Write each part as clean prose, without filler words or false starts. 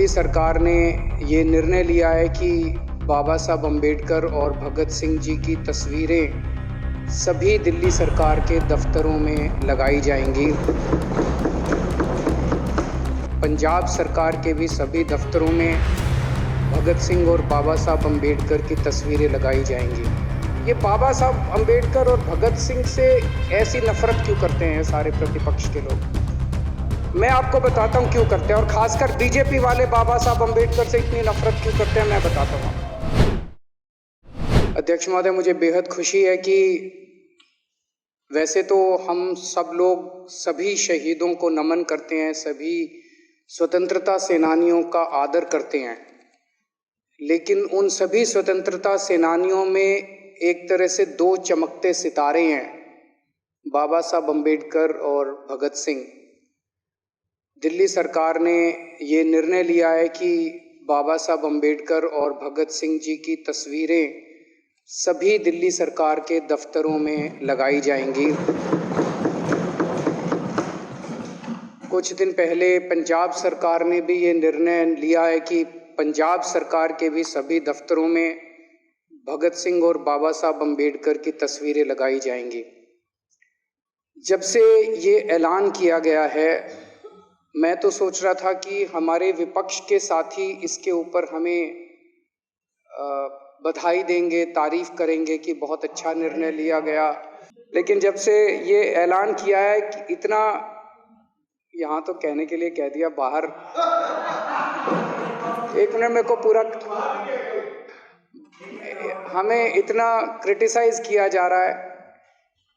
दिल्ली सरकार ने ये निर्णय लिया है कि बाबा साहब अम्बेडकर और भगत सिंह जी की तस्वीरें सभी दिल्ली सरकार के दफ्तरों में लगाई जाएंगी। पंजाब सरकार के भी सभी दफ्तरों में भगत सिंह और बाबा साहब अम्बेडकर की तस्वीरें लगाई जाएंगी। ये बाबा साहब अम्बेडकर और भगत सिंह से ऐसी नफरत क्यों करते हैं सारे प्रतिपक्ष के लोग? मैं आपको बताता हूँ क्यों करते हैं, और खासकर बीजेपी वाले बाबा साहब अम्बेडकर से इतनी नफरत क्यों करते हैं, मैं बताता हूँ। अध्यक्ष महोदय, मुझे बेहद खुशी है कि वैसे तो हम सब लोग सभी शहीदों को नमन करते हैं, सभी स्वतंत्रता सेनानियों का आदर करते हैं, लेकिन उन सभी स्वतंत्रता सेनानियों में एक तरह से दो चमकते सितारे हैं, बाबा साहब अम्बेडकर और भगत सिंह। दिल्ली सरकार ने ये निर्णय लिया है कि बाबा साहब अम्बेडकर और भगत सिंह जी की तस्वीरें सभी दिल्ली सरकार के दफ्तरों में लगाई जाएंगी। कुछ दिन पहले पंजाब सरकार ने भी ये निर्णय लिया है कि पंजाब सरकार के भी सभी दफ्तरों में भगत सिंह और बाबा साहब अम्बेडकर की तस्वीरें लगाई जाएंगी। जब से ये ऐलान किया गया है, मैं तो सोच रहा था कि हमारे विपक्ष के साथी इसके ऊपर हमें बधाई देंगे, तारीफ करेंगे कि बहुत अच्छा निर्णय लिया गया, लेकिन जब से ये ऐलान किया है कि इतना, यहाँ तो कहने के लिए कह दिया, बाहर एक मिनट, मेरे को पूरा, हमें इतना क्रिटिसाइज किया जा रहा है।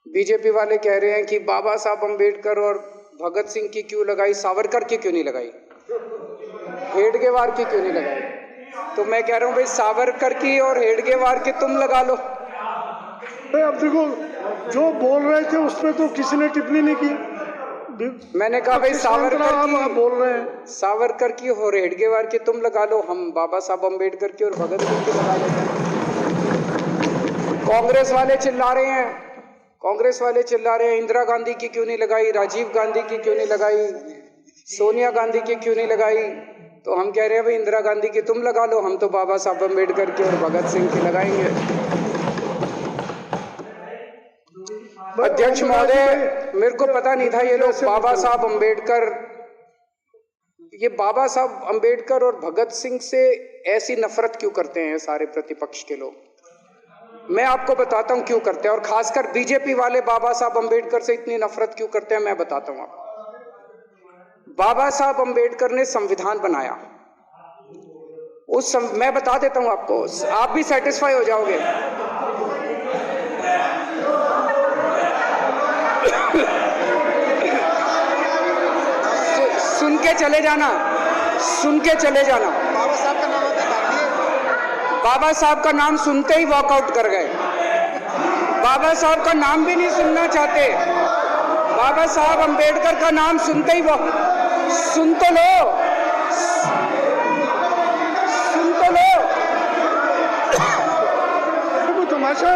बीजेपी वाले कह रहे हैं कि बाबा साहब अम्बेडकर और भगत सिंह की क्यों लगाई, सावरकर की क्यों नहीं लगाई, हेडगेवार की क्यों नहीं लगाई? तो मैं कह रहा हूँ भाई, सावरकर की और हेडगेवार की तुम लगा लो। अब देखो, जो बोल रहे थे उसमें तो किसी ने टिप्पणी नहीं की। मैंने कहा भाई सावरकर की बोल रहे हैं, सावरकर की और हेडगेवार की तुम लगा लो, हम बाबा साहब अम्बेडकर की और भगत सिंह की लगा लेते हैं। कांग्रेस वाले चिल्ला रहे हैं, इंदिरा गांधी की क्यों नहीं लगाई, राजीव गांधी की क्यों नहीं लगाई, सोनिया गांधी की क्यों नहीं लगाई? तो हम कह रहे हैं भाई, इंदिरा गांधी की तुम लगा लो, हम तो बाबा साहब अम्बेडकर की और भगत सिंह की लगाएंगे। अध्यक्ष महोदय, मेरे को पता नहीं था ये लोग बाबा साहब अम्बेडकर और भगत सिंह से ऐसी नफरत क्यों करते हैं सारे प्रतिपक्ष के लोग। मैं आपको बताता हूँ क्यों करते हैं, और खासकर बीजेपी वाले बाबा साहब अम्बेडकर से इतनी नफरत क्यों करते हैं, मैं बताता हूँ आपको। बाबा साहब अम्बेडकर ने संविधान बनाया, मैं बता देता हूँ आपको, आप भी सेटिस्फाई हो जाओगे। सुन के चले जाना। बाबा साहब का नाम सुनते ही वॉकआउट कर गए। बाबा साहब का नाम भी नहीं सुनना चाहते। बाबा साहब अम्बेडकर का नाम सुनते ही सुन तो लो। तमाशा,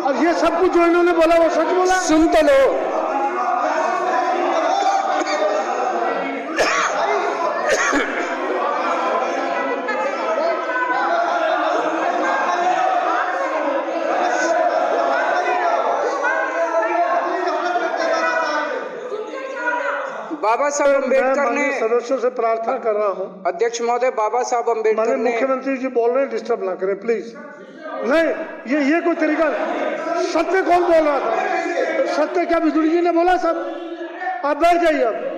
और ये सब कुछ जो इन्होंने बोला वो सच बोला, सुन तो लो। बाबा साहब अम्बेडकर ने, सदस्यों से प्रार्थना कर रहा हूँ, अध्यक्ष महोदय, बाबा साहब अम्बेडकर ने, मुख्यमंत्री जी बोल रहे हैं, डिस्टर्ब ना करें प्लीज। नहीं, ये कोई तरीका। सत्य कौन बोल रहा था? सत्य क्या बिजुली जी ने बोला? सब आप बैठ जाइए अब।